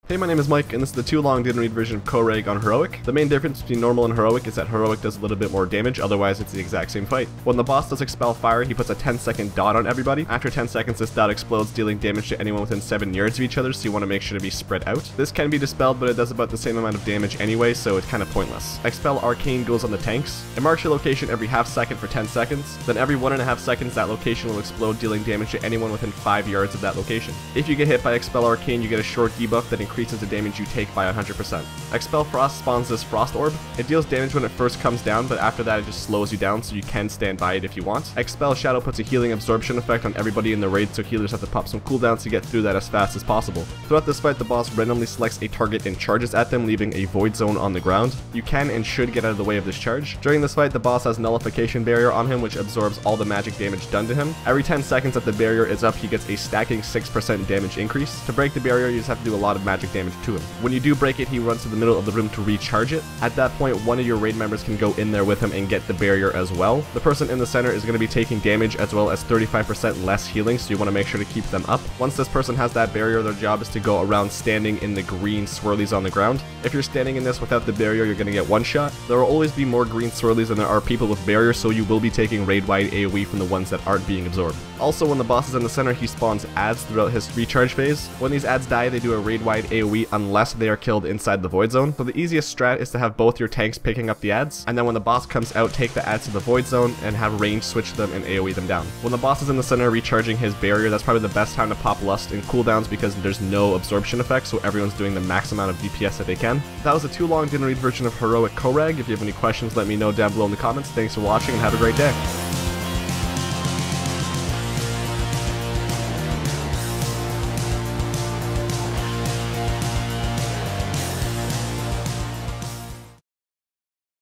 Hey, my name is Mike, and this is the too long didn't read version of Korag on Heroic. The main difference between normal and Heroic is that Heroic does a little bit more damage, otherwise it's the exact same fight. When the boss does Expel Fire, he puts a 10-second dot on everybody. After 10 seconds, this dot explodes, dealing damage to anyone within 7 yards of each other, so you want to make sure to be spread out. This can be dispelled, but it does about the same amount of damage anyway, so it's kind of pointless. Expel Arcane goes on the tanks. It marks your location every half second for 10 seconds. Then every 1.5 seconds, that location will explode, dealing damage to anyone within 5 yards of that location. If you get hit by Expel Arcane, you get a short debuff that increases the damage you take by 100%. Expel Frost spawns this Frost Orb. It deals damage when it first comes down, but after that it just slows you down, so you can stand by it if you want. Expel Shadow puts a healing absorption effect on everybody in the raid, so healers have to pop some cooldowns to get through that as fast as possible. Throughout this fight, the boss randomly selects a target and charges at them, leaving a void zone on the ground. You can and should get out of the way of this charge. During this fight, the boss has Nullification Barrier on him, which absorbs all the magic damage done to him. Every 10 seconds that the barrier is up, he gets a stacking 6% damage increase. To break the barrier, you just have to do a lot of magic damage to him. When you do break it, he runs to the middle of the room to recharge it. At that point, one of your raid members can go in there with him and get the barrier as well. The person in the center is going to be taking damage as well as 35% less healing, so you want to make sure to keep them up. Once this person has that barrier, their job is to go around standing in the green swirlies on the ground. If you're standing in this without the barrier, you're going to get one shot. There will always be more green swirlies than there are people with barriers, so you will be taking raid-wide AoE from the ones that aren't being absorbed. Also, when the boss is in the center, he spawns adds throughout his recharge phase. When these adds die, they do a raid-wide AoE unless they are killed inside the void zone. So the easiest strat is to have both your tanks picking up the adds, and then when the boss comes out, take the adds to the void zone and have range switch them and AoE them down. When the boss is in the center recharging his barrier, that's probably the best time to pop Lust and cooldowns because there's no absorption effect, so everyone's doing the max amount of DPS that they can. That was a too long didn't read version of Heroic Korag. If you have any questions, let me know down below in the comments. Thanks for watching and have a great day.